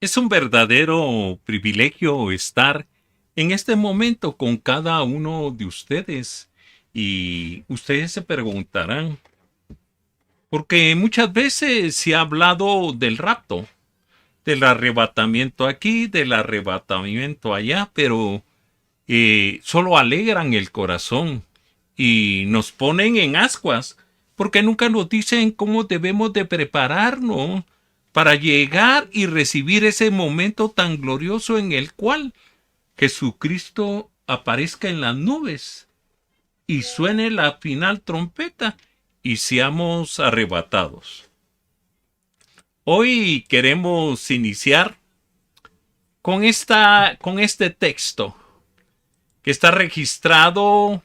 Es un verdadero privilegio estar en este momento con cada uno de ustedes. Y ustedes se preguntarán, porque muchas veces se ha hablado del rapto, del arrebatamiento aquí, del arrebatamiento allá, pero solo alegran el corazón y nos ponen en ascuas, porque nunca nos dicen cómo debemos de prepararnos para llegar y recibir ese momento tan glorioso en el cual Jesucristo aparezca en las nubes y suene la final trompeta y seamos arrebatados. Hoy queremos iniciar con este texto que está registrado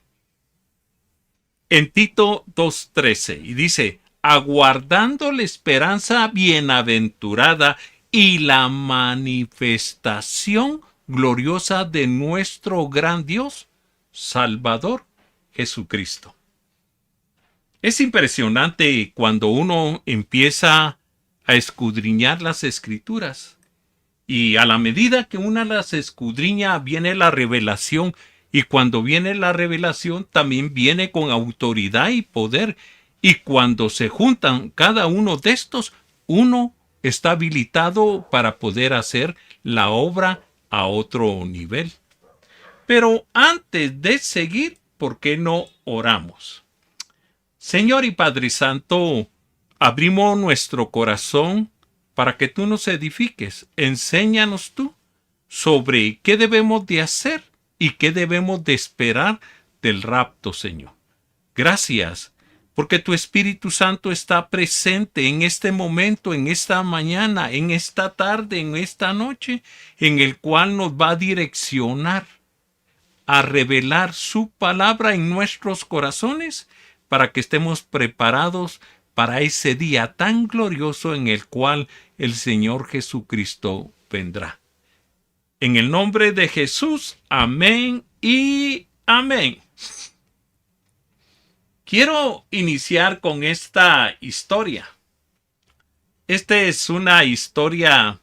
en Tito 2:13 y dice: aguardando la esperanza bienaventurada y la manifestación gloriosa de nuestro gran Dios, Salvador Jesucristo. Es impresionante cuando uno empieza a escudriñar las Escrituras, y a la medida que una las escudriña viene la revelación, y cuando viene la revelación también viene con autoridad y poder, y cuando se juntan cada uno de estos, uno está habilitado para poder hacer la obra a otro nivel. Pero antes de seguir, ¿por qué no oramos? Señor y Padre Santo, abrimos nuestro corazón para que tú nos edifiques. Enséñanos tú sobre qué debemos de hacer y qué debemos de esperar del rapto, Señor. Gracias, porque tu Espíritu Santo está presente en este momento, en esta mañana, en esta tarde, en esta noche, en el cual nos va a direccionar a revelar su palabra en nuestros corazones para que estemos preparados para ese día tan glorioso en el cual el Señor Jesucristo vendrá. En el nombre de Jesús, amén y amén. Quiero iniciar con esta historia. Esta es una historia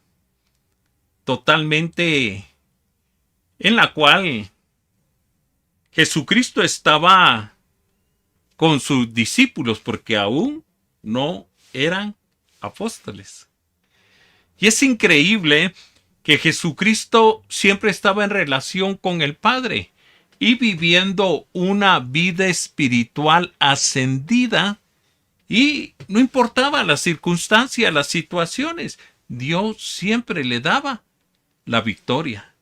totalmente en la cual Jesucristo estaba con sus discípulos porque aún no eran apóstoles. Y es increíble que Jesucristo siempre estaba en relación con el Padre y viviendo una vida espiritual ascendida, y no importaba las circunstancias, las situaciones, Dios siempre le daba la victoria.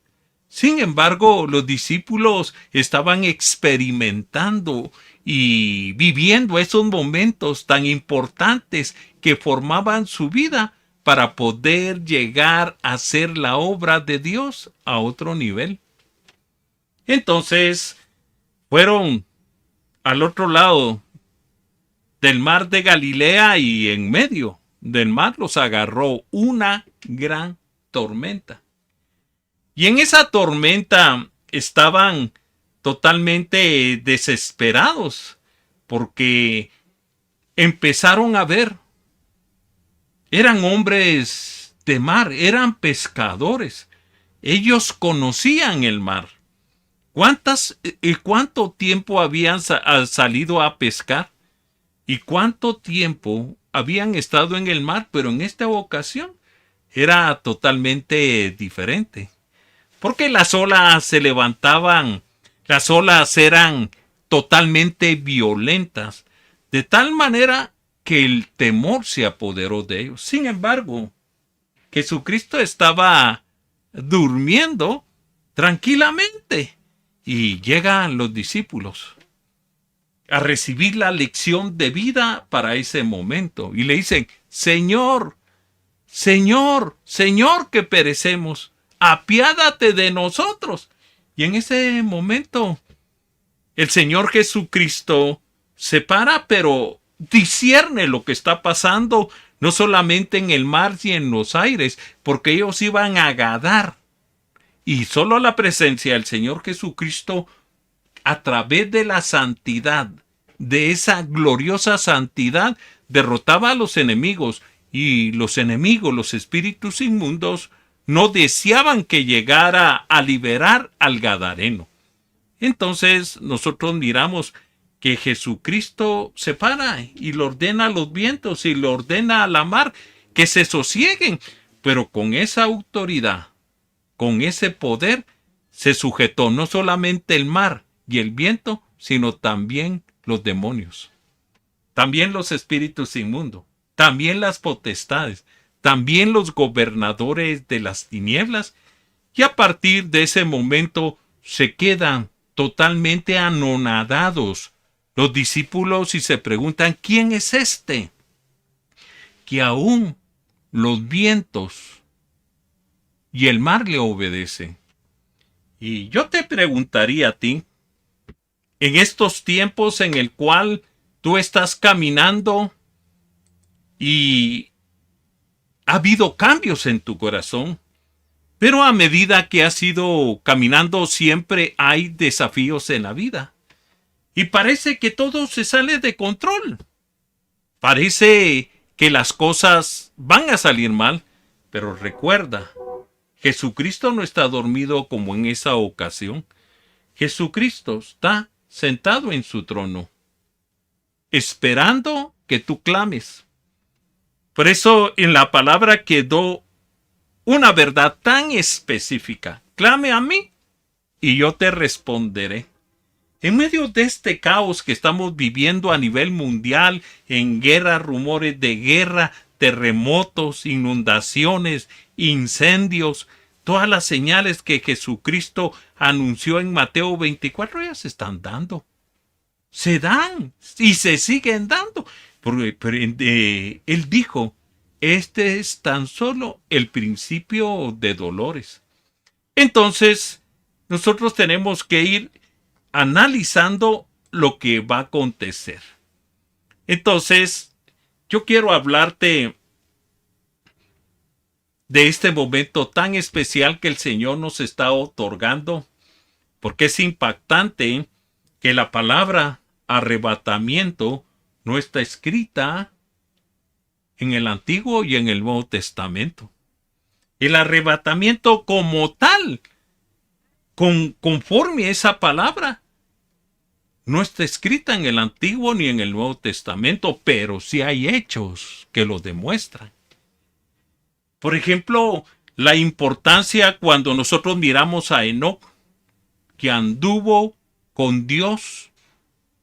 Sin embargo, los discípulos estaban experimentando y viviendo esos momentos tan importantes que formaban su vida para poder llegar a hacer la obra de Dios a otro nivel. Entonces, fueron al otro lado del mar de Galilea, y en medio del mar los agarró una gran tormenta. Y en esa tormenta estaban totalmente desesperados porque empezaron a ver. Eran hombres de mar, eran pescadores. Ellos conocían el mar. ¿Cuánto tiempo habían salido a pescar? ¿Y cuánto tiempo habían estado en el mar? Pero en esta ocasión era totalmente diferente. Porque las olas se levantaban, las olas eran totalmente violentas, de tal manera que el temor se apoderó de ellos. Sin embargo, Jesucristo estaba durmiendo tranquilamente y llegan los discípulos a recibir la lección de vida para ese momento y le dicen: Señor, Señor, Señor, que perecemos, apiádate de nosotros. Y en ese momento el Señor Jesucristo se para, pero discierne lo que está pasando, no solamente en el mar y en los aires, porque ellos iban a Gadar. Y solo la presencia del Señor Jesucristo, a través de la santidad, de esa gloriosa santidad, derrotaba a los enemigos, y los enemigos, los espíritus inmundos, no deseaban que llegara a liberar al Gadareno. Entonces nosotros miramos que Jesucristo se para y le ordena a los vientos y le ordena a la mar que se sosieguen, pero con esa autoridad, con ese poder, se sujetó no solamente el mar y el viento, sino también los demonios, también los espíritus inmundos, también las potestades, también los gobernadores de las tinieblas, y a partir de ese momento se quedan totalmente anonadados los discípulos y se preguntan, ¿quién es este? Que aún los vientos y el mar le obedecen. Y yo te preguntaría a ti, en estos tiempos en el cual tú estás caminando y ha habido cambios en tu corazón, pero a medida que has ido caminando siempre hay desafíos en la vida. Y parece que todo se sale de control. Parece que las cosas van a salir mal, pero recuerda, Jesucristo no está dormido como en esa ocasión. Jesucristo está sentado en su trono, esperando que tú clames. Por eso en la palabra quedó una verdad tan específica. Clame a mí y yo te responderé. En medio de este caos que estamos viviendo a nivel mundial, en guerra, rumores de guerra, terremotos, inundaciones, incendios, todas las señales que Jesucristo anunció en Mateo 24 ya se están dando. Se dan y se siguen dando. Él dijo, este es tan solo el principio de dolores. Entonces, nosotros tenemos que ir analizando lo que va a acontecer. Entonces, yo quiero hablarte de este momento tan especial que el Señor nos está otorgando, porque es impactante que la palabra arrebatamiento no está escrita en el Antiguo y en el Nuevo Testamento. El arrebatamiento como tal, conforme a esa palabra, no está escrita en el Antiguo ni en el Nuevo Testamento, pero sí hay hechos que lo demuestran. Por ejemplo, la importancia cuando nosotros miramos a Enoc, que anduvo con Dios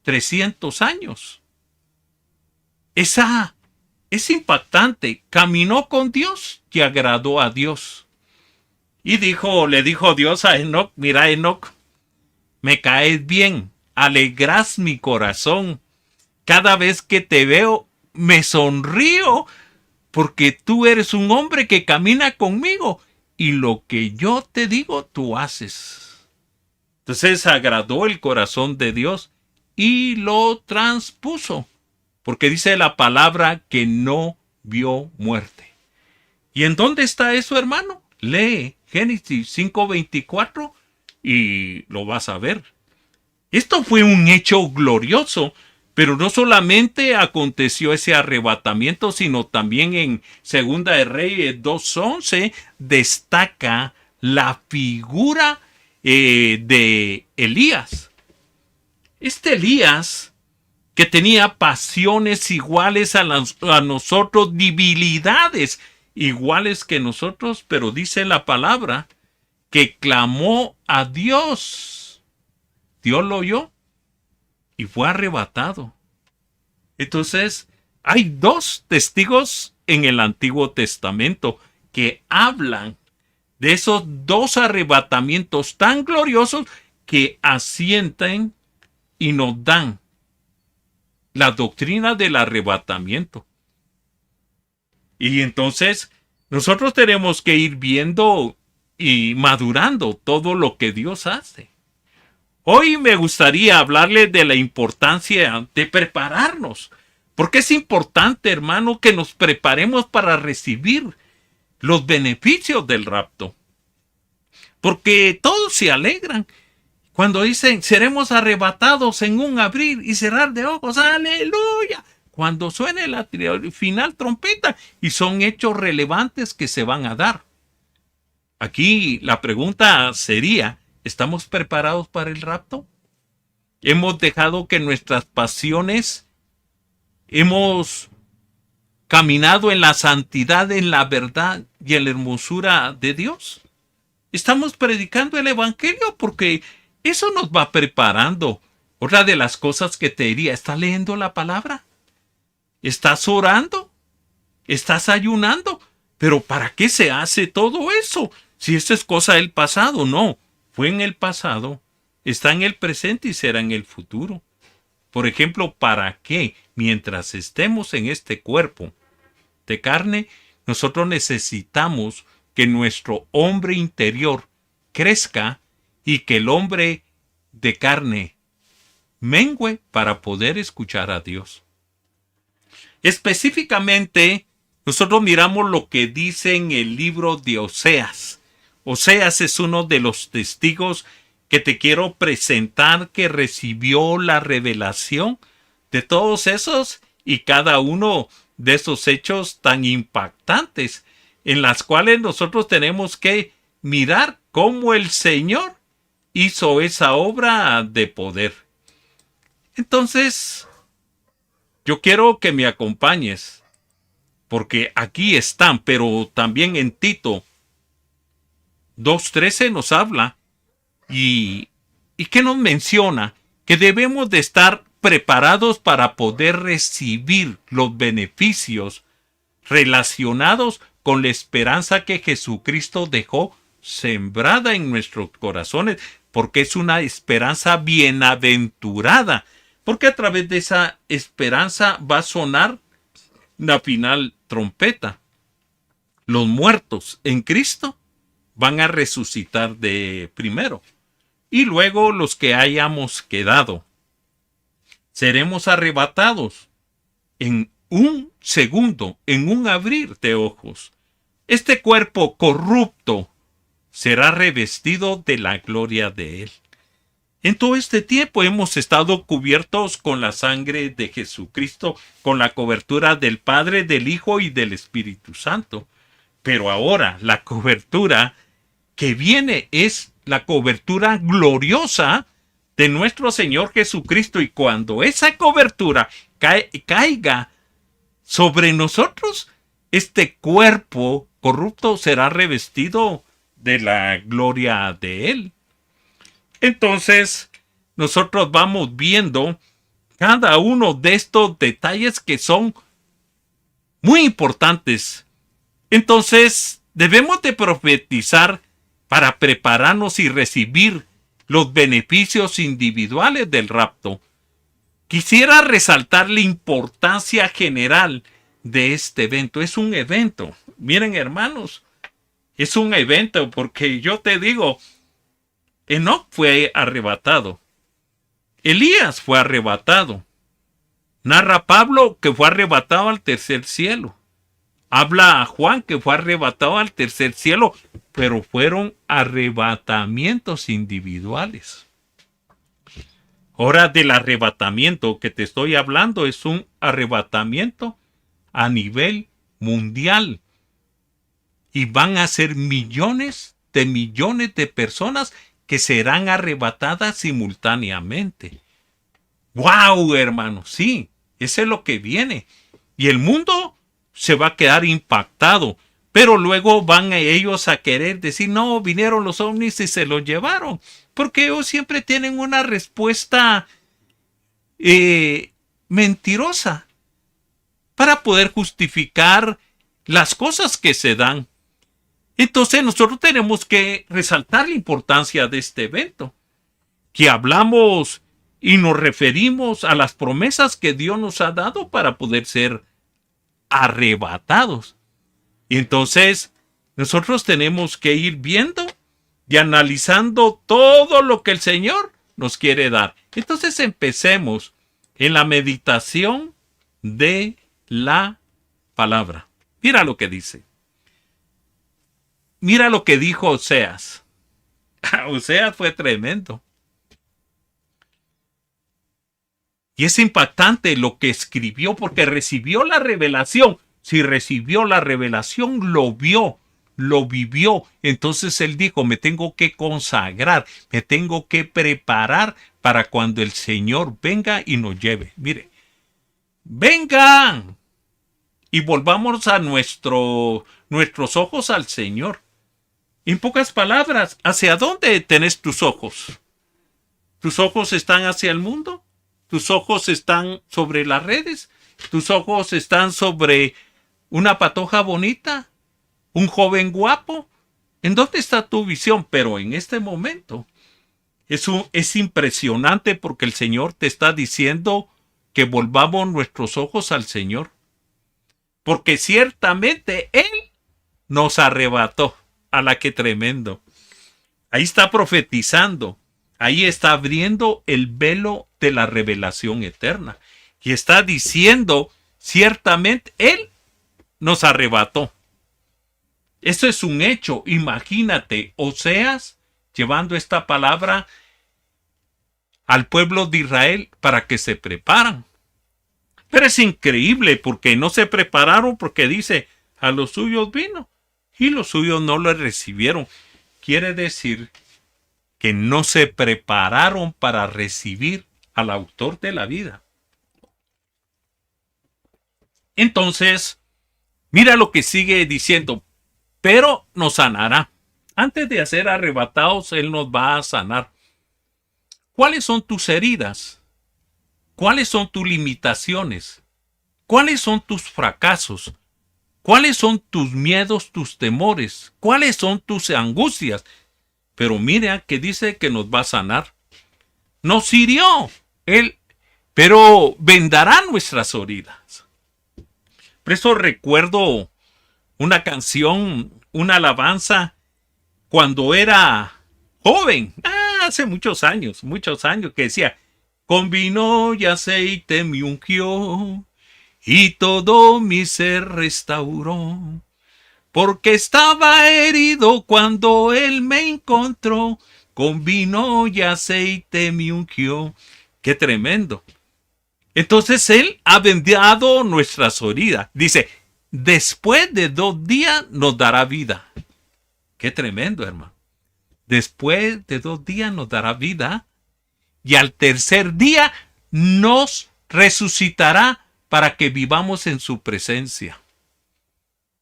300 años. Es impactante. Caminó con Dios y agradó a Dios. Y le dijo Dios a Enoc, mira Enoc, me caes bien, alegras mi corazón. Cada vez que te veo, me sonrío, porque tú eres un hombre que camina conmigo, y lo que yo te digo, tú haces. Entonces agradó el corazón de Dios y lo transpuso, porque dice la palabra que no vio muerte. ¿Y en dónde está eso, hermano? Lee Génesis 5:24 y lo vas a ver. Esto fue un hecho glorioso, pero no solamente aconteció ese arrebatamiento, sino también en Segunda de Reyes 2:11 destaca la figura de Elías. Este Elías, que tenía pasiones iguales a nosotros, debilidades iguales que nosotros, pero dice la palabra que clamó a Dios. Dios lo oyó y fue arrebatado. Entonces, hay dos testigos en el Antiguo Testamento que hablan de esos dos arrebatamientos tan gloriosos que asienten y nos dan la doctrina del arrebatamiento. Y entonces, nosotros tenemos que ir viendo y madurando todo lo que Dios hace. Hoy me gustaría hablarles de la importancia de prepararnos, porque es importante, hermano, que nos preparemos para recibir los beneficios del rapto. Porque todos se alegran cuando dicen, seremos arrebatados en un abrir y cerrar de ojos, aleluya, cuando suene la final trompeta, y son hechos relevantes que se van a dar. Aquí la pregunta sería, ¿estamos preparados para el rapto? ¿Hemos dejado que nuestras pasiones, hemos caminado en la santidad, en la verdad y en la hermosura de Dios? Estamos predicando el Evangelio porque eso nos va preparando. Otra de las cosas que te diría, ¿estás leyendo la palabra? ¿Estás orando? ¿Estás ayunando? Pero ¿para qué se hace todo eso? Si esto es cosa del pasado, no. Fue en el pasado, está en el presente y será en el futuro. Por ejemplo, ¿para qué? Mientras estemos en este cuerpo de carne, nosotros necesitamos que nuestro hombre interior crezca y que el hombre de carne mengüe para poder escuchar a Dios. Específicamente, nosotros miramos lo que dice en el libro de Oseas. Oseas es uno de los testigos que te quiero presentar que recibió la revelación de todos esos y cada uno de esos hechos tan impactantes en las cuales nosotros tenemos que mirar cómo el Señor hizo esa obra de poder. Entonces, yo quiero que me acompañes, porque aquí están, pero también en Tito 2:13 nos habla y que nos menciona que debemos de estar preparados para poder recibir los beneficios relacionados con la esperanza que Jesucristo dejó sembrada en nuestros corazones, porque es una esperanza bienaventurada, porque a través de esa esperanza va a sonar la final trompeta. Los muertos en Cristo van a resucitar de primero, y luego los que hayamos quedado seremos arrebatados en un segundo, en un abrir de ojos. Este cuerpo corrupto será revestido de la gloria de Él. En todo este tiempo hemos estado cubiertos con la sangre de Jesucristo, con la cobertura del Padre, del Hijo y del Espíritu Santo. Pero ahora la cobertura que viene es la cobertura gloriosa de nuestro Señor Jesucristo. Y cuando esa cobertura caiga sobre nosotros, este cuerpo corrupto será revestido de la gloria de Él. Entonces, nosotros vamos viendo cada uno de estos detalles que son muy importantes. Entonces, debemos de profetizar para prepararnos y recibir los beneficios individuales del rapto. Quisiera resaltar la importancia general de este evento. Es un evento. Miren, hermanos, es un evento porque yo te digo, Enoc fue arrebatado. Elías fue arrebatado. Narra Pablo que fue arrebatado al tercer cielo. Habla a Juan que fue arrebatado al tercer cielo, pero fueron arrebatamientos individuales. Ahora, del arrebatamiento que te estoy hablando es un arrebatamiento a nivel mundial. Y van a ser millones de personas que serán arrebatadas simultáneamente. ¡Wow, hermano! Sí, eso es lo que viene. Y el mundo se va a quedar impactado. Pero luego van ellos a querer decir, no, vinieron los ovnis y se los llevaron. Porque ellos siempre tienen una respuesta mentirosa para poder justificar las cosas que se dan. Entonces nosotros tenemos que resaltar la importancia de este evento, que hablamos y nos referimos a las promesas que Dios nos ha dado para poder ser arrebatados. Y entonces nosotros tenemos que ir viendo y analizando todo lo que el Señor nos quiere dar. Entonces empecemos en la meditación de la palabra. Mira lo que dice. Mira lo que dijo Oseas. Oseas fue tremendo. Y es impactante lo que escribió porque recibió la revelación. Si recibió la revelación, lo vio, lo vivió. Entonces él dijo, me tengo que consagrar, me tengo que preparar para cuando el Señor venga y nos lleve. Mire, vengan y volvamos a nuestros ojos al Señor. En pocas palabras, ¿hacia dónde tenés tus ojos? ¿Tus ojos están hacia el mundo? ¿Tus ojos están sobre las redes? ¿Tus ojos están sobre una patoja bonita? ¿Un joven guapo? ¿En dónde está tu visión? Pero en este momento es impresionante porque el Señor te está diciendo que volvamos nuestros ojos al Señor. Porque ciertamente Él nos arrebató. A la que tremendo. Ahí está profetizando. Ahí está abriendo el velo de la revelación eterna. Y está diciendo, ciertamente Él nos arrebató. Eso es un hecho. Imagínate, Oseas llevando esta palabra al pueblo de Israel para que se preparan. Pero es increíble porque no se prepararon, porque dice, a los suyos vino y los suyos no lo recibieron. Quiere decir que no se prepararon para recibir al autor de la vida. Entonces, mira lo que sigue diciendo, pero nos sanará. Antes de ser arrebatados, Él nos va a sanar. ¿Cuáles son tus heridas? ¿Cuáles son tus limitaciones? ¿Cuáles son tus fracasos? ¿Cuáles son tus miedos, tus temores? ¿Cuáles son tus angustias? Pero mira que dice que nos va a sanar. Nos hirió Él, pero vendará nuestras heridas. Por eso recuerdo una canción, una alabanza, cuando era joven, hace muchos años, que decía, con vino y aceite me ungió, y todo mi ser restauró, porque estaba herido cuando Él me encontró, con vino y aceite me ungió. ¡Qué tremendo! Entonces Él ha vendado nuestras heridas. Dice, después de 2 días nos dará vida. ¡Qué tremendo, hermano! Después de 2 días nos dará vida, y al tercer día nos resucitará para que vivamos en su presencia.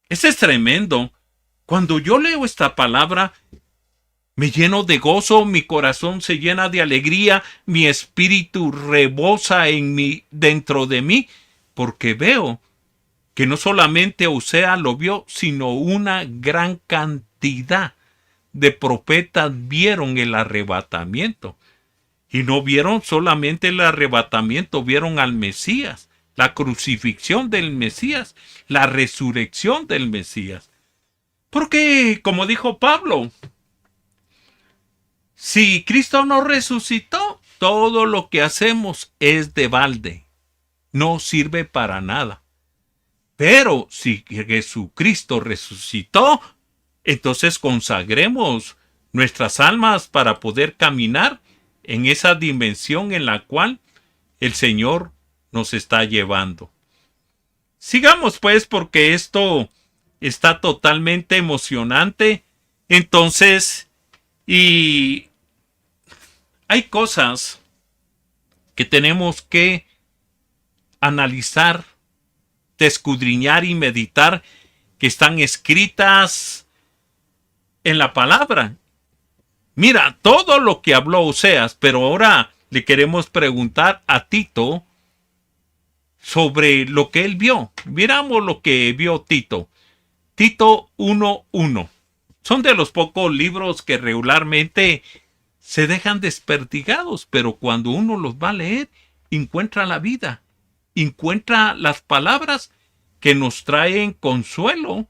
Eso es tremendo. Cuando yo leo esta palabra, me lleno de gozo, mi corazón se llena de alegría, mi espíritu rebosa dentro de mí, porque veo que no solamente Oseas lo vio, sino una gran cantidad de profetas vieron el arrebatamiento. Y no vieron solamente el arrebatamiento, vieron al Mesías, la crucifixión del Mesías, la resurrección del Mesías. Porque, como dijo Pablo, si Cristo no resucitó, todo lo que hacemos es de balde, no sirve para nada. Pero si Jesucristo resucitó, entonces consagremos nuestras almas para poder caminar en esa dimensión en la cual el Señor nos está llevando. Sigamos pues, porque esto está totalmente emocionante. Entonces, y hay cosas que tenemos que analizar, escudriñar y meditar, que están escritas en la palabra. Mira, todo lo que habló Oseas, pero ahora le queremos preguntar a Tito sobre lo que él vio. Miramos lo que vio Tito. Tito 1:1. Son de los pocos libros que regularmente se dejan desperdigados, pero cuando uno los va a leer, encuentra la vida, encuentra las palabras que nos traen consuelo.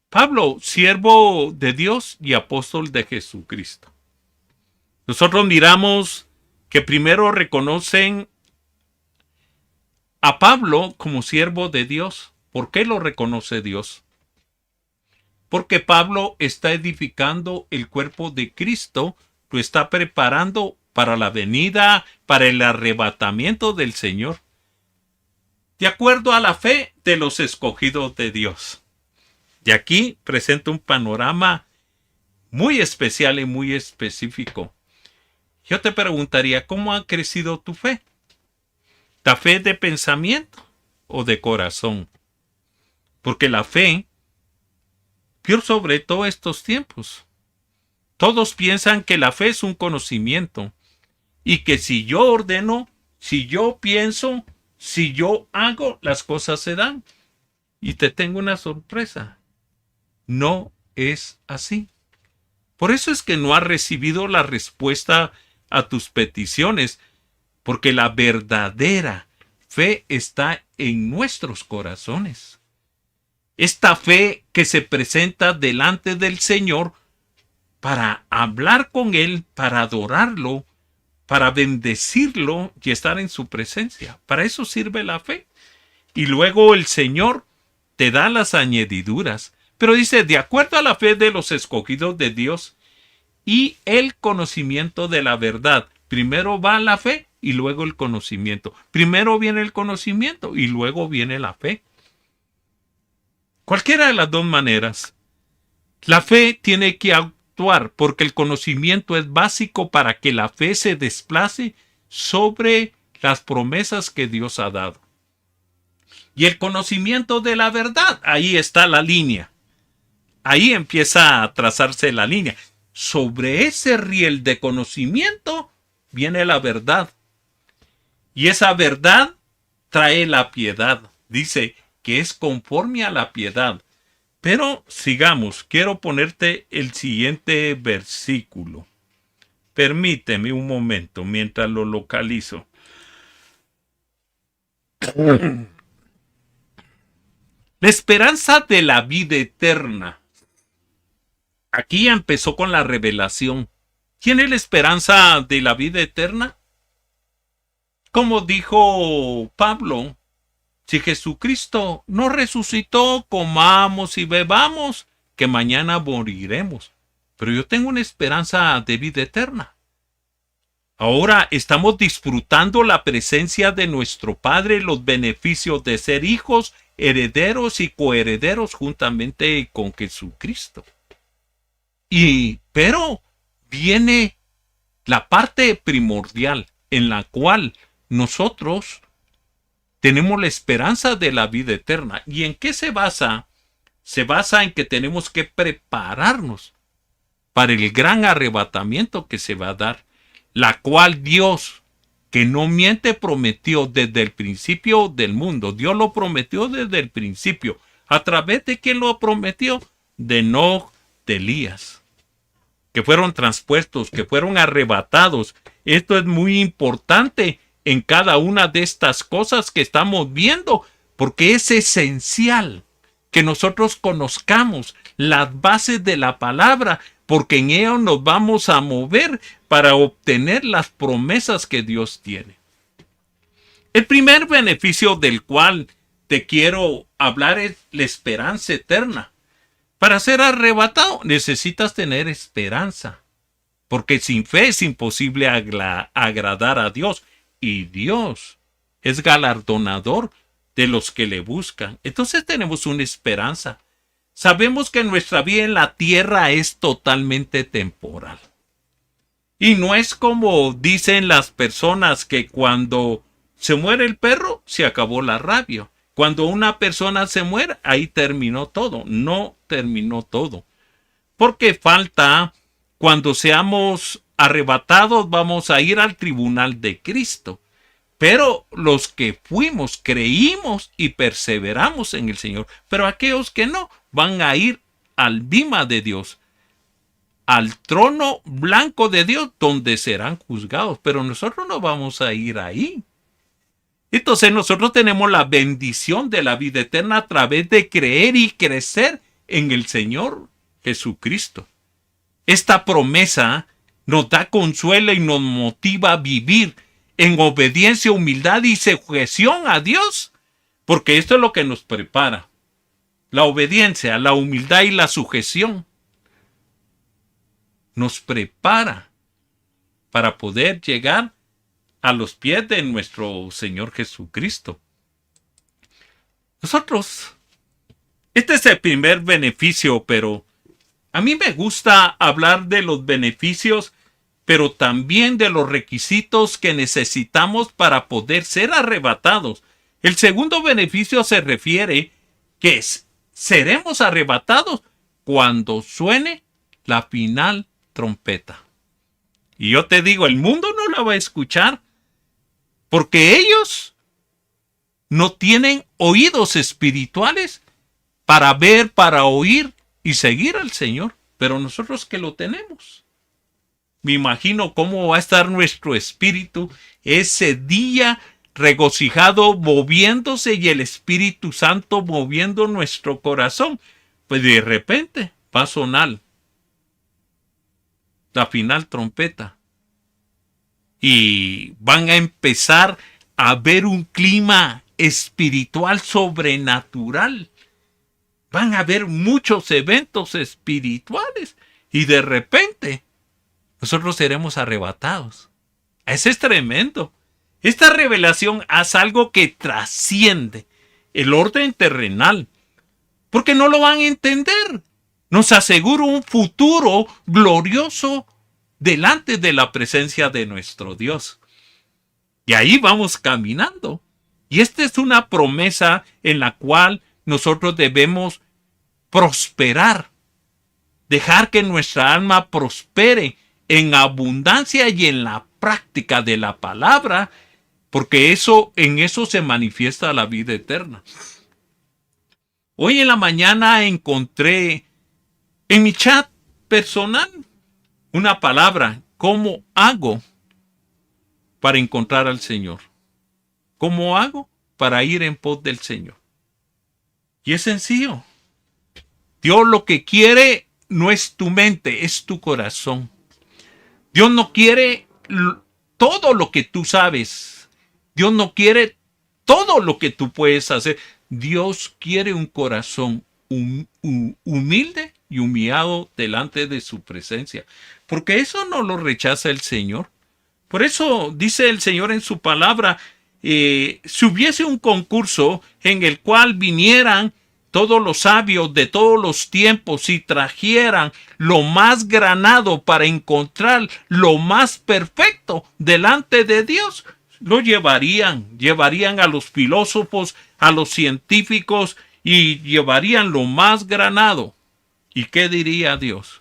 Pablo, siervo de Dios y apóstol de Jesucristo. Nosotros miramos que primero reconocen a Pablo como siervo de Dios. ¿Por qué lo reconoce Dios? Porque Pablo está edificando el cuerpo de Cristo, lo está preparando para la venida, para el arrebatamiento del Señor, de acuerdo a la fe de los escogidos de Dios. Y aquí presenta un panorama muy especial y muy específico. Yo te preguntaría, ¿cómo ha crecido tu fe? ¿La fe de pensamiento o de corazón? Porque la fe, peor sobre todo estos tiempos, todos piensan que la fe es un conocimiento y que si yo ordeno, si yo pienso, si yo hago, las cosas se dan. Y te tengo una sorpresa. No es así. Por eso es que no has recibido la respuesta a tus peticiones, porque la verdadera fe está en nuestros corazones. Esta fe que se presenta delante del Señor para hablar con Él, para adorarlo, para bendecirlo y estar en su presencia. Para eso sirve la fe. Y luego el Señor te da las añadiduras. Pero dice, de acuerdo a la fe de los escogidos de Dios y el conocimiento de la verdad. Primero va la fe y luego el conocimiento. Primero viene el conocimiento y luego viene la fe. Cualquiera de las dos maneras. La fe tiene que actuar porque el conocimiento es básico para que la fe se desplace sobre las promesas que Dios ha dado. Y el conocimiento de la verdad, ahí está la línea. Ahí empieza a trazarse la línea. Sobre ese riel de conocimiento viene la verdad. Y esa verdad trae la piedad. Dice que es conforme a la piedad. Pero sigamos, quiero ponerte el siguiente versículo. Permíteme un momento mientras lo localizo. La esperanza de la vida eterna. Aquí ya empezó con la revelación. ¿Quién es la esperanza de la vida eterna? Como dijo Pablo, si Jesucristo no resucitó, comamos y bebamos, que mañana moriremos. Pero yo tengo una esperanza de vida eterna. Ahora estamos disfrutando la presencia de nuestro Padre, los beneficios de ser hijos, herederos y coherederos juntamente con Jesucristo. Pero viene la parte primordial en la cual nosotros tenemos la esperanza de la vida eterna. ¿Y en qué se basa? Se basa en que tenemos que prepararnos para el gran arrebatamiento que se va a dar, la cual Dios, que no miente, prometió desde el principio del mundo. Dios lo prometió desde el principio. ¿A través de quién lo prometió? De Enoc, de Elías, que fueron transpuestos, que fueron arrebatados. Esto es muy importante en cada una de estas cosas que estamos viendo, porque es esencial que nosotros conozcamos las bases de la palabra, porque en ello nos vamos a mover para obtener las promesas que Dios tiene. El primer beneficio del cual te quiero hablar es la esperanza eterna. Para ser arrebatado necesitas tener esperanza, porque sin fe es imposible agradar a Dios, y Dios es galardonador de los que le buscan. Entonces tenemos una esperanza. Sabemos que nuestra vida en la tierra es totalmente temporal. Y no es como dicen las personas que cuando se muere el perro, se acabó la rabia. Cuando una persona se muere, ahí terminó todo. No terminó todo. Porque falta, cuando seamos arrebatados, vamos a ir al tribunal de Cristo. Pero los que fuimos, creímos y perseveramos en el Señor. Pero aquellos que no, van a ir al bima de Dios, al trono blanco de Dios, donde serán juzgados. Pero nosotros no vamos a ir ahí. Entonces nosotros tenemos la bendición de la vida eterna a través de creer y crecer en el Señor Jesucristo. Esta promesa nos da consuelo y nos motiva a vivir en obediencia, humildad y sujeción a Dios, porque esto es lo que nos prepara. La obediencia, la humildad y la sujeción nos prepara para poder llegar a los pies de nuestro Señor Jesucristo. Nosotros Este es el primer beneficio, pero a mí me gusta hablar de los beneficios, pero también de los requisitos que necesitamos para poder ser arrebatados. El segundo beneficio se refiere que seremos arrebatados cuando suene la final trompeta. Y yo te digo, el mundo no la va a escuchar porque ellos no tienen oídos espirituales para ver, para oír y seguir al Señor. Pero nosotros que lo tenemos. Me imagino cómo va a estar nuestro espíritu ese día regocijado, moviéndose, y el Espíritu Santo moviendo nuestro corazón. Pues de repente va a sonar la final trompeta. Y van a empezar a ver un clima espiritual sobrenatural. Van a haber muchos eventos espirituales. Y de repente nosotros seremos arrebatados. Eso es tremendo. Esta revelación es algo que trasciende el orden terrenal, porque no lo van a entender. Nos asegura un futuro glorioso delante de la presencia de nuestro Dios. Y ahí vamos caminando. Y esta es una promesa en la cual nosotros debemos prosperar, dejar que nuestra alma prospere en abundancia y en la práctica de la palabra, porque en eso se manifiesta la vida eterna. Hoy en la mañana encontré en mi chat personal una palabra: ¿cómo hago para encontrar al Señor? ¿Cómo hago para ir en pos del Señor? Y es sencillo. Dios lo que quiere no es tu mente, es tu corazón. Dios no quiere todo lo que tú sabes. Dios no quiere todo lo que tú puedes hacer. Dios quiere un corazón humilde y humillado delante de su presencia. Porque eso no lo rechaza el Señor. Por eso dice el Señor en su palabra, si hubiese un concurso en el cual vinieran todos los sabios de todos los tiempos y trajeran lo más granado para encontrar lo más perfecto delante de Dios, lo llevarían a los filósofos, a los científicos, y llevarían lo más granado. ¿Y qué diría Dios?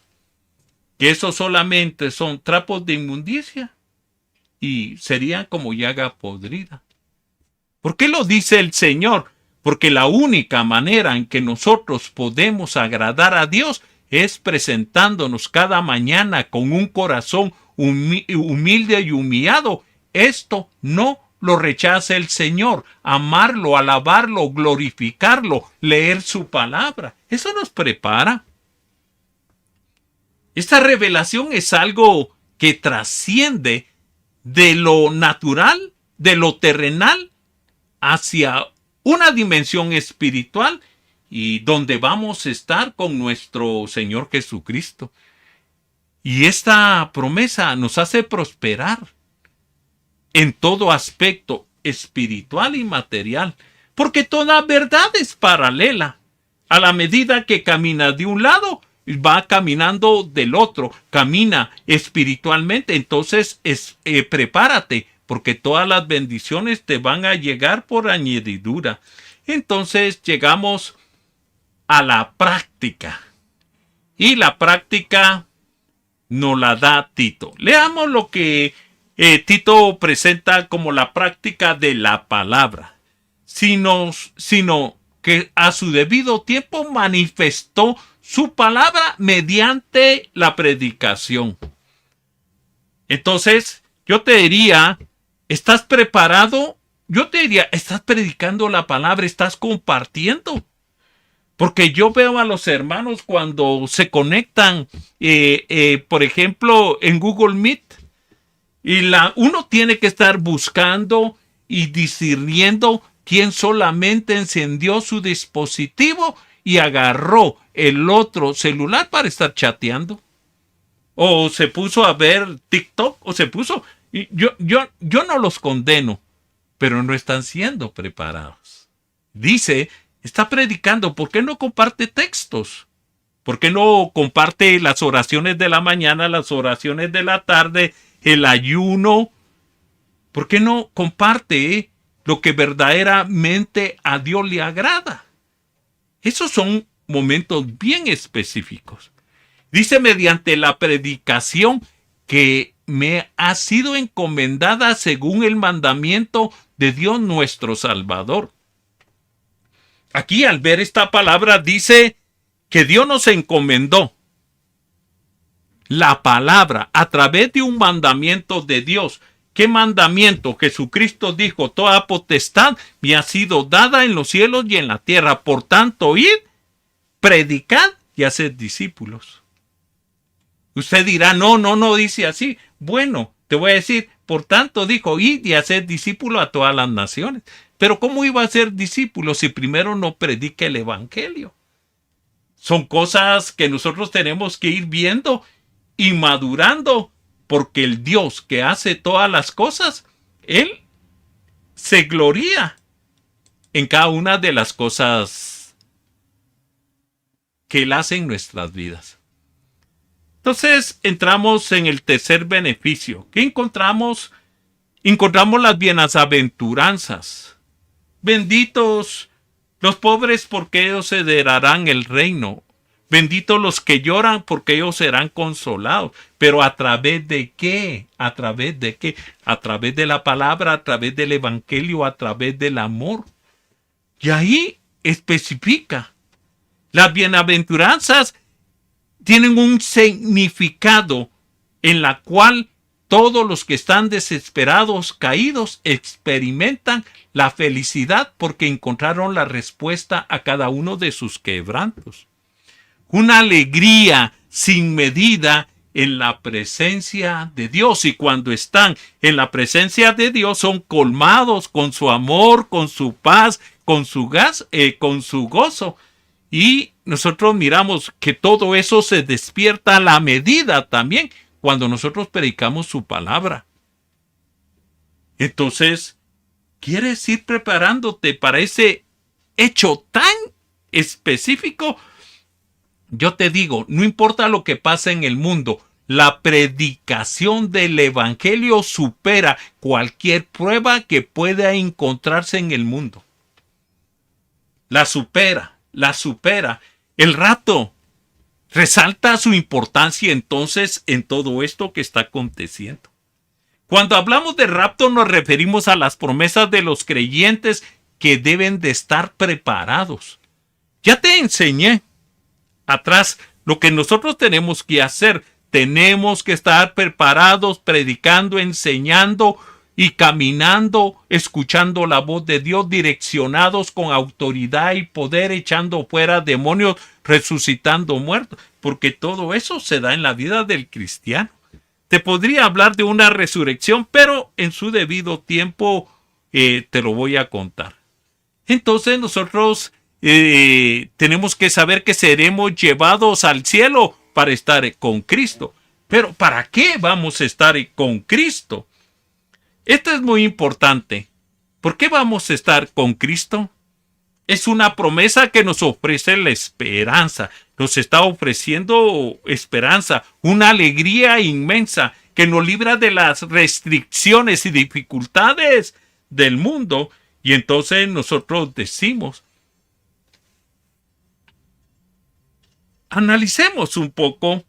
Que eso solamente son trapos de inmundicia y serían como llaga podrida. ¿Por qué lo dice el Señor? Porque la única manera en que nosotros podemos agradar a Dios es presentándonos cada mañana con un corazón humilde y humillado. Esto no lo rechaza el Señor. Amarlo, alabarlo, glorificarlo, leer su palabra. Eso nos prepara. Esta revelación es algo que trasciende de lo natural, de lo terrenal, hacia una dimensión espiritual, y donde vamos a estar con nuestro Señor Jesucristo. Y esta promesa nos hace prosperar en todo aspecto espiritual y material, porque toda verdad es paralela. A la medida que camina de un lado, va caminando del otro, camina espiritualmente. Entonces prepárate, porque todas las bendiciones te van a llegar por añadidura. Entonces llegamos a la práctica. Y la práctica nos la da Tito. Leamos lo que Tito presenta como la práctica de la palabra. Sino que a su debido tiempo manifestó su palabra mediante la predicación. Entonces, yo te diría, ¿estás preparado? Yo te diría, ¿estás predicando la palabra? ¿Estás compartiendo? Porque yo veo a los hermanos cuando se conectan, por ejemplo, en Google Meet, y uno tiene que estar buscando y discerniendo quién solamente encendió su dispositivo y agarró el otro celular para estar chateando. O se puso a ver TikTok, o se puso... Yo no los condeno, pero no están siendo preparados. Dice Está predicando. ¿Por qué no comparte textos? ¿Por qué no comparte las oraciones de la mañana, las oraciones de la tarde, el ayuno? ¿Por qué no comparte lo que verdaderamente a Dios le agrada? Esos son momentos bien específicos. Dice, mediante la predicación que me ha sido encomendada según el mandamiento de Dios nuestro Salvador. Aquí, al ver esta palabra, dice que Dios nos encomendó la palabra a través de un mandamiento de Dios. ¿Qué mandamiento? Jesucristo dijo, toda potestad me ha sido dada en los cielos y en la tierra. Por tanto, id, predicad y haced discípulos. Usted dirá, no dice así. Bueno, te voy a decir, por tanto dijo, id y haced discípulos a todas las naciones. Pero ¿cómo iba a ser discípulo si primero no predica el evangelio? Son cosas que nosotros tenemos que ir viendo y madurando, porque el Dios que hace todas las cosas, Él se gloría en cada una de las cosas que Él hace en nuestras vidas. Entonces entramos en el tercer beneficio. ¿Qué encontramos? Encontramos las bienaventuranzas. Benditos los pobres, porque ellos heredarán el reino. Benditos los que lloran, porque ellos serán consolados. Pero ¿a través de qué? ¿A través de qué? A través de la palabra, a través del evangelio, a través del amor. Y ahí especifica. Las bienaventuranzas tienen un significado en la cual todos los que están desesperados, caídos, experimentan la felicidad porque encontraron la respuesta a cada uno de sus quebrantos. Una alegría sin medida en la presencia de Dios. Y cuando están en la presencia de Dios son colmados con su amor, con su paz, con su gozo. Y nosotros miramos que todo eso se despierta a la medida también cuando nosotros predicamos su palabra. Entonces, ¿quieres ir preparándote para ese hecho tan específico? Yo te digo, no importa lo que pase en el mundo, la predicación del evangelio supera cualquier prueba que pueda encontrarse en el mundo. La supera. El rapto resalta su importancia entonces en todo esto que está aconteciendo. Cuando hablamos de rapto nos referimos a las promesas de los creyentes que deben de estar preparados. Ya te enseñé atrás lo que nosotros tenemos que hacer. Tenemos que estar preparados, predicando, enseñando y caminando, escuchando la voz de Dios, direccionados con autoridad y poder, echando fuera demonios, resucitando muertos, porque todo eso se da en la vida del cristiano. Te podría hablar de una resurrección, pero en su debido tiempo te lo voy a contar. Entonces nosotros tenemos que saber que seremos llevados al cielo para estar con Cristo. Pero ¿para qué vamos a estar con Cristo? Esto es muy importante. ¿Por qué vamos a estar con Cristo? Es una promesa que nos ofrece la esperanza. Nos está ofreciendo esperanza, una alegría inmensa que nos libra de las restricciones y dificultades del mundo. Y entonces nosotros decimos, analicemos un poco,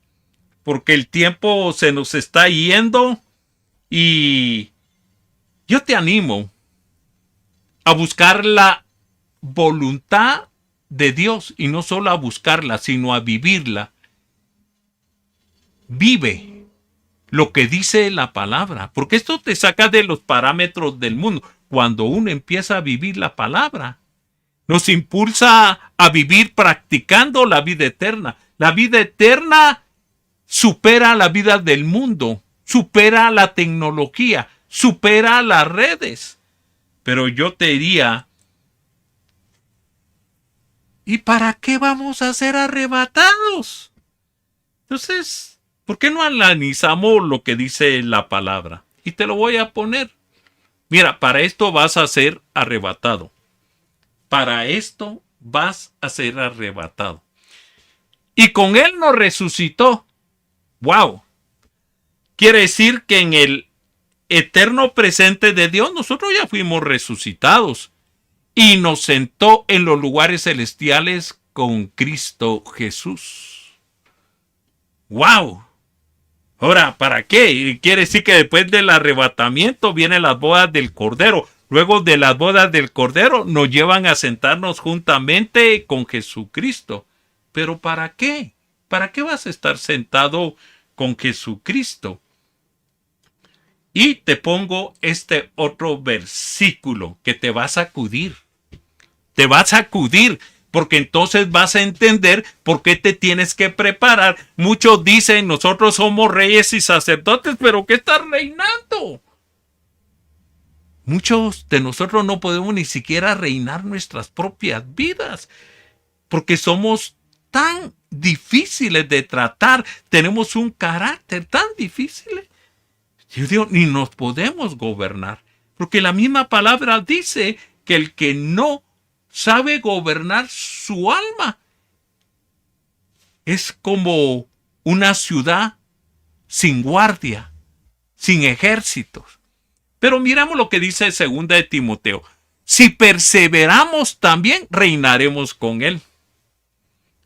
porque el tiempo se nos está yendo y yo te animo a buscar la voluntad de Dios y no solo a buscarla, sino a vivirla. Vive lo que dice la palabra, porque esto te saca de los parámetros del mundo. Cuando uno empieza a vivir la palabra, nos impulsa a vivir practicando la vida eterna. La vida eterna supera la vida del mundo, supera la tecnología, supera las redes. Pero yo te diría, ¿y para qué vamos a ser arrebatados? Entonces, ¿por qué no analizamos lo que dice la palabra? Y te lo voy a poner. Mira, para esto vas a ser arrebatado. Para esto vas a ser arrebatado. Y con Él nos resucitó. ¡Wow! Quiere decir que en el eterno presente de Dios nosotros ya fuimos resucitados. Y nos sentó en los lugares celestiales con Cristo Jesús. ¡Wow! Ahora, ¿para qué? Quiere decir que después del arrebatamiento vienen las bodas del Cordero. Luego de las bodas del Cordero nos llevan a sentarnos juntamente con Jesucristo. ¿Pero para qué? ¿Para qué vas a estar sentado con Jesucristo? Y te pongo este otro versículo que te va a sacudir. Te va a sacudir. Porque entonces vas a entender por qué te tienes que preparar. Muchos dicen, nosotros somos reyes y sacerdotes, pero ¿qué estás reinando? Muchos de nosotros no podemos ni siquiera reinar nuestras propias vidas, porque somos tan difíciles de tratar, tenemos un carácter tan difícil. Yo digo, ni nos podemos gobernar, porque la misma palabra dice que el que no sabe gobernar su alma es como una ciudad sin guardia, sin ejércitos. Pero miramos lo que dice 2 de Timoteo. Si perseveramos también reinaremos con él.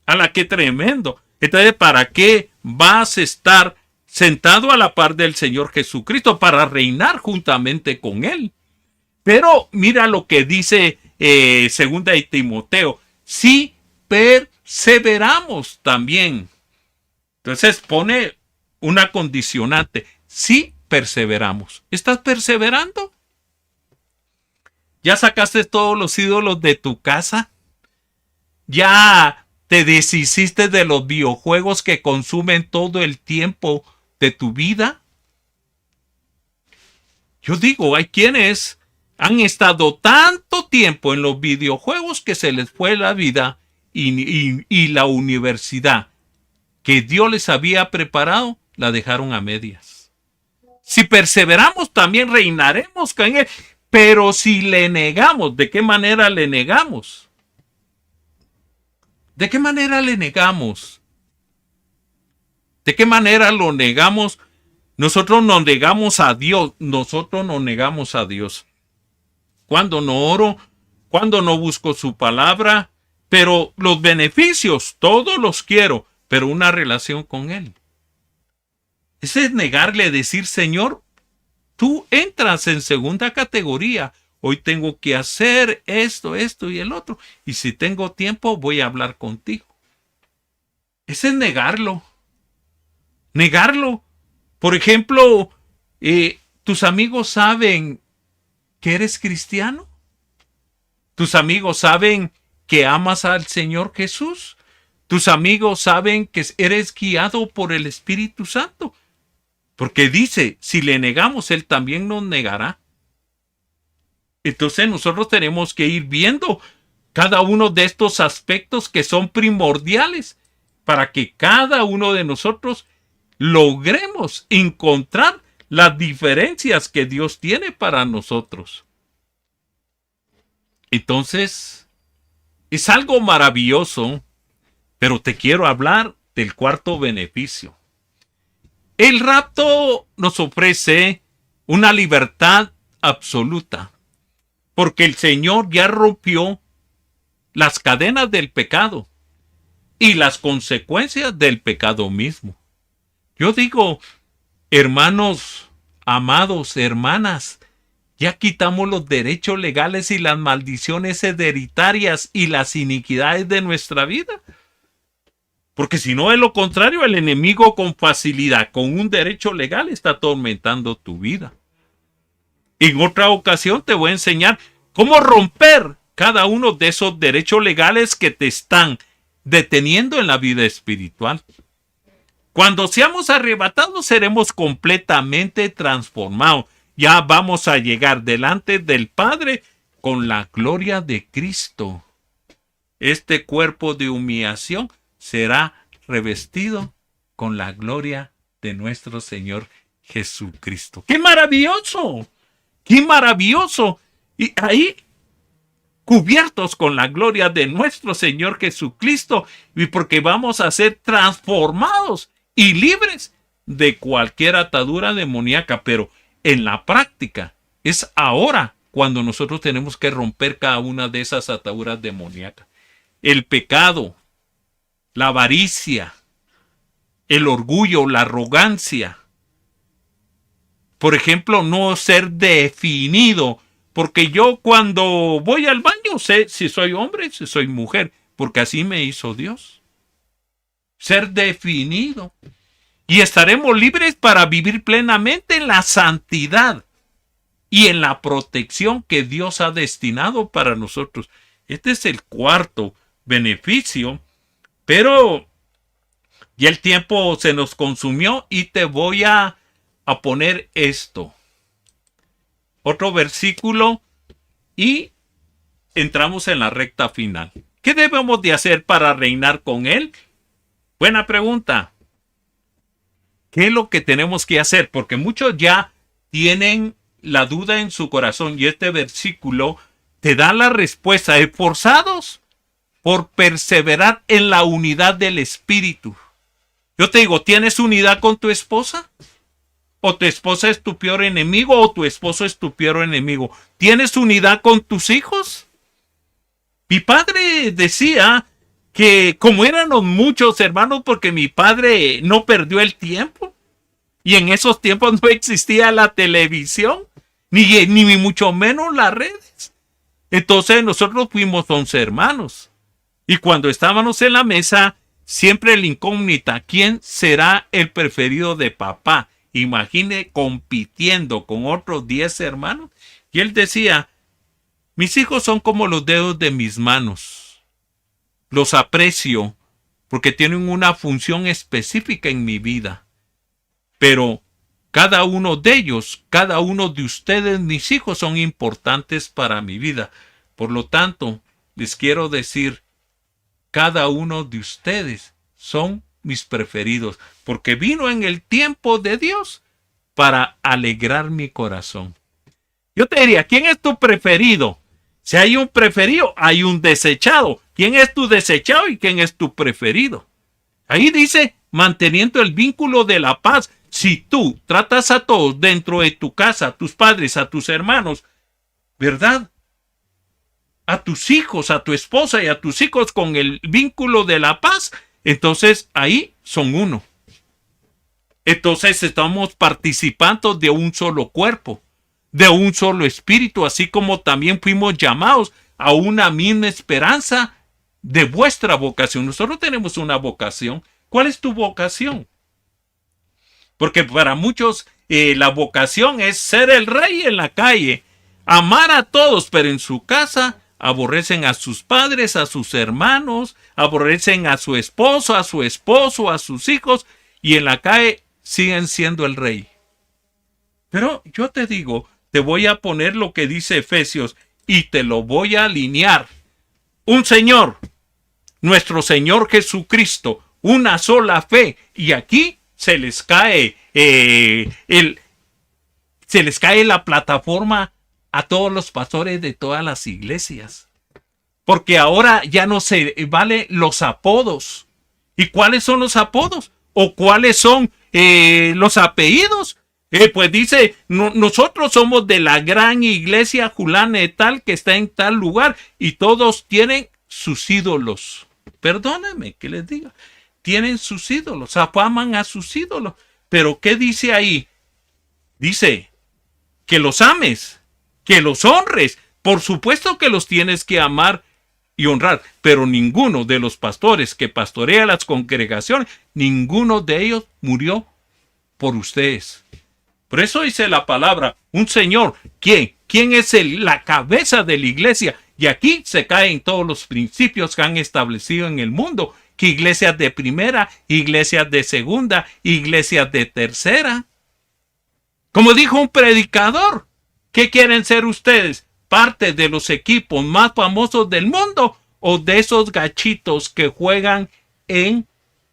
¡Hala, qué tremendo! Entonces, ¿para qué vas a estar sentado a la par del Señor Jesucristo? Para reinar juntamente con él. Pero mira lo que dice 2 de Timoteo. Si perseveramos también. Entonces pone una condicionante. Si perseveramos. ¿Estás perseverando? ¿Ya sacaste todos los ídolos de tu casa? ¿Ya te deshiciste de los videojuegos que consumen todo el tiempo de tu vida? Yo digo, hay quienes han estado tanto tiempo en los videojuegos que se les fue la vida y la universidad que Dios les había preparado, la dejaron a medias. Si perseveramos, también reinaremos con él. Pero si le negamos, ¿de qué manera le negamos? ¿De qué manera le negamos? ¿De qué manera lo negamos? Nosotros nos negamos a Dios. Nosotros nos negamos a Dios. Cuando no oro, cuando no busco su palabra, pero los beneficios, todos los quiero, pero una relación con Él. Ese es negarle, decir, Señor, tú entras en segunda categoría. Hoy tengo que hacer esto, esto y el otro. Y si tengo tiempo, voy a hablar contigo. Ese es negarlo. Negarlo. Por ejemplo, tus amigos saben que eres cristiano. Tus amigos saben que amas al Señor Jesús. Tus amigos saben que eres guiado por el Espíritu Santo. Porque dice, si le negamos, Él también nos negará. Entonces nosotros tenemos que ir viendo cada uno de estos aspectos que son primordiales para que cada uno de nosotros logremos encontrar las diferencias que Dios tiene para nosotros. Entonces, es algo maravilloso, pero te quiero hablar del cuarto beneficio. El rapto nos ofrece una libertad absoluta, porque el Señor ya rompió las cadenas del pecado y las consecuencias del pecado mismo. Yo digo, hermanos, amados, hermanas, ya quitamos los derechos legales y las maldiciones hereditarias y las iniquidades de nuestra vida. Porque si no es lo contrario, el enemigo con facilidad, con un derecho legal, está atormentando tu vida. En otra ocasión te voy a enseñar cómo romper cada uno de esos derechos legales que te están deteniendo en la vida espiritual. Cuando seamos arrebatados, seremos completamente transformados. Ya vamos a llegar delante del Padre con la gloria de Cristo. Este cuerpo de humillación será revestido con la gloria de nuestro Señor Jesucristo. ¡Qué maravilloso! ¡Qué maravilloso! Y ahí, cubiertos con la gloria de nuestro Señor Jesucristo y porque vamos a ser transformados y libres de cualquier atadura demoníaca. Pero en la práctica es ahora cuando nosotros tenemos que romper cada una de esas ataduras demoníacas. El pecado, la avaricia, el orgullo, la arrogancia. Por ejemplo, no ser definido, porque yo cuando voy al baño sé si soy hombre, si soy mujer, porque así me hizo Dios. Ser definido. Y estaremos libres para vivir plenamente en la santidad y en la protección que Dios ha destinado para nosotros. Este es el cuarto beneficio, pero ya el tiempo se nos consumió y te voy a poner esto. Otro versículo y entramos en la recta final. ¿Qué debemos de hacer para reinar con Él? Buena pregunta. ¿Qué es lo que tenemos que hacer? Porque muchos ya tienen la duda en su corazón y este versículo te da la respuesta. Esforzados por perseverar en la unidad del Espíritu. Yo te digo, ¿tienes unidad con tu esposa? ¿O tu esposa es tu peor enemigo o tu esposo es tu peor enemigo? ¿Tienes unidad con tus hijos? Mi padre decía que como éramos muchos hermanos, porque mi padre no perdió el tiempo. Y en esos tiempos no existía la televisión, ni mucho menos las redes. Entonces nosotros fuimos 11 hermanos. Y cuando estábamos en la mesa, siempre la incógnita, ¿quién será el preferido de papá? Imagine compitiendo con otros 10 hermanos. Y él decía, mis hijos son como los dedos de mis manos. Los aprecio porque tienen una función específica en mi vida. Pero cada uno de ellos, cada uno de ustedes, mis hijos, son importantes para mi vida. Por lo tanto, les quiero decir, cada uno de ustedes son mis preferidos, porque vino en el tiempo de Dios para alegrar mi corazón. Yo te diría, ¿quién es tu preferido? Si hay un preferido, hay un desechado. ¿Quién es tu desechado y quién es tu preferido? Ahí dice, manteniendo el vínculo de la paz. Si tú tratas a todos dentro de tu casa, a tus padres, a tus hermanos, ¿verdad? A tus hijos, a tu esposa y a tus hijos con el vínculo de la paz, entonces ahí son uno. Entonces estamos participando de un solo cuerpo, de un solo espíritu, así como también fuimos llamados a una misma esperanza de vuestra vocación. Nosotros tenemos una vocación. ¿Cuál es tu vocación? Porque para muchos la vocación es ser el rey en la calle, amar a todos, pero en su casa aborrecen a sus padres, a sus hermanos, aborrecen a su esposo, a sus hijos, y en la calle siguen siendo el rey. Pero yo te digo, te voy a poner lo que dice Efesios y te lo voy a alinear. Un Señor, nuestro Señor Jesucristo, una sola fe, y aquí se les cae la plataforma a todos los pastores de todas las iglesias. Porque ahora ya no se vale los apodos. ¿Y cuáles son los apodos? ¿O cuáles son los apellidos? Pues dice, nosotros somos de la gran iglesia Julana de tal que está en tal lugar y todos tienen sus ídolos. Perdónenme que les diga. Tienen sus ídolos, afaman a sus ídolos. Pero ¿qué dice ahí? Dice que los ames, que los honres. Por supuesto que los tienes que amar y honrar, pero ninguno de los pastores que pastorea las congregaciones, ninguno de ellos murió por ustedes. Por eso dice la palabra, un Señor. ¿Quién? ¿Quién es la cabeza de la iglesia? Y aquí se caen todos los principios que han establecido en el mundo. Que iglesias de primera, iglesias de segunda, iglesias de tercera. Como dijo un predicador, ¿qué quieren ser ustedes? ¿Parte de los equipos más famosos del mundo o de esos gachitos que juegan en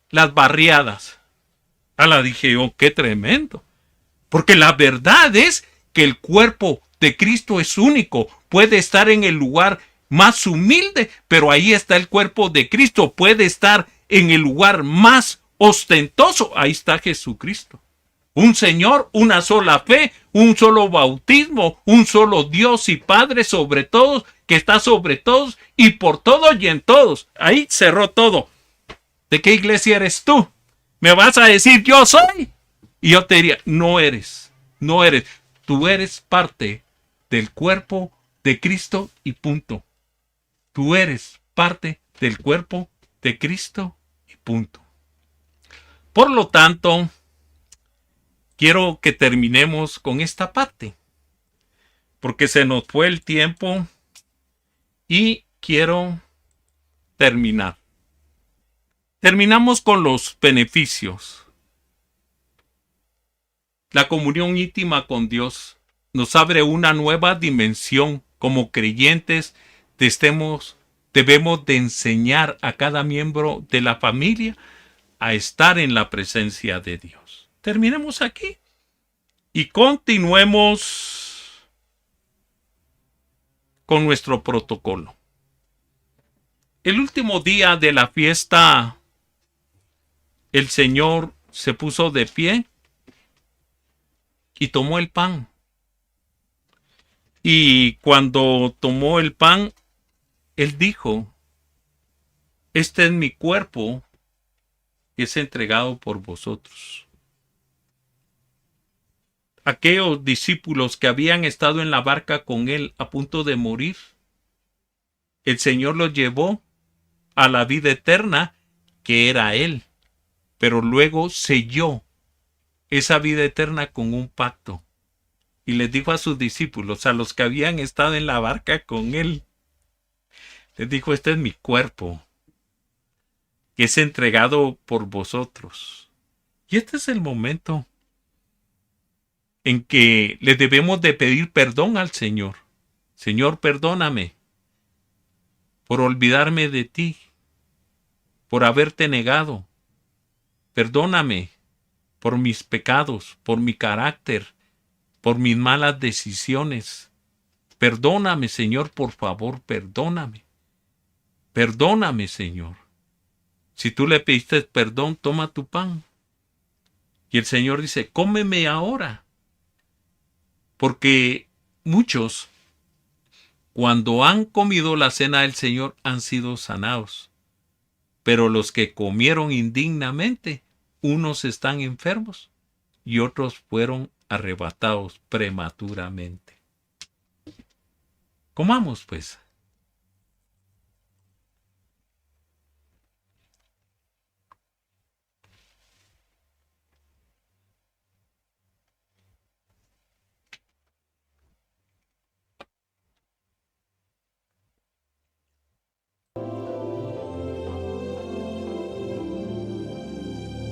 las barriadas? La dije yo, qué tremendo. Porque la verdad es que el cuerpo de Cristo es único. Puede estar en el lugar más humilde, pero ahí está el cuerpo de Cristo. Puede estar en el lugar más ostentoso. Ahí está Jesucristo. Un Señor, una sola fe, un solo bautismo, un solo Dios y Padre sobre todos, que está sobre todos y por todos y en todos. Ahí cerró todo. ¿De qué iglesia eres tú? ¿Me vas a decir yo soy? Y yo te diría, no eres, no eres. Tú eres parte del cuerpo de Cristo y punto. Tú eres parte del cuerpo de Cristo y punto. Por lo tanto, quiero que terminemos con esta parte, porque se nos fue el tiempo y quiero terminar. Terminamos con los beneficios. La comunión íntima con Dios nos abre una nueva dimensión. Como creyentes debemos de enseñar a cada miembro de la familia a estar en la presencia de Dios. Terminemos aquí y continuemos con nuestro protocolo. El último día de la fiesta, el Señor se puso de pie y tomó el pan. Y cuando tomó el pan, Él dijo, este es mi cuerpo que es entregado por vosotros. Aquellos discípulos que habían estado en la barca con Él a punto de morir, el Señor los llevó a la vida eterna que era Él, pero luego selló esa vida eterna con un pacto. Y les dijo a sus discípulos, a los que habían estado en la barca con Él, les dijo, este es mi cuerpo, que es entregado por vosotros. Y este es el momento en que le debemos de pedir perdón al Señor. Señor, perdóname por olvidarme de ti, por haberte negado. Perdóname por mis pecados, por mi carácter, por mis malas decisiones. Perdóname, Señor, por favor, perdóname. Perdóname, Señor. Si tú le pediste perdón, toma tu pan. Y el Señor dice, cómeme ahora. Porque muchos, cuando han comido la cena del Señor, han sido sanados. Pero los que comieron indignamente, unos están enfermos y otros fueron arrebatados prematuramente. Comamos, pues.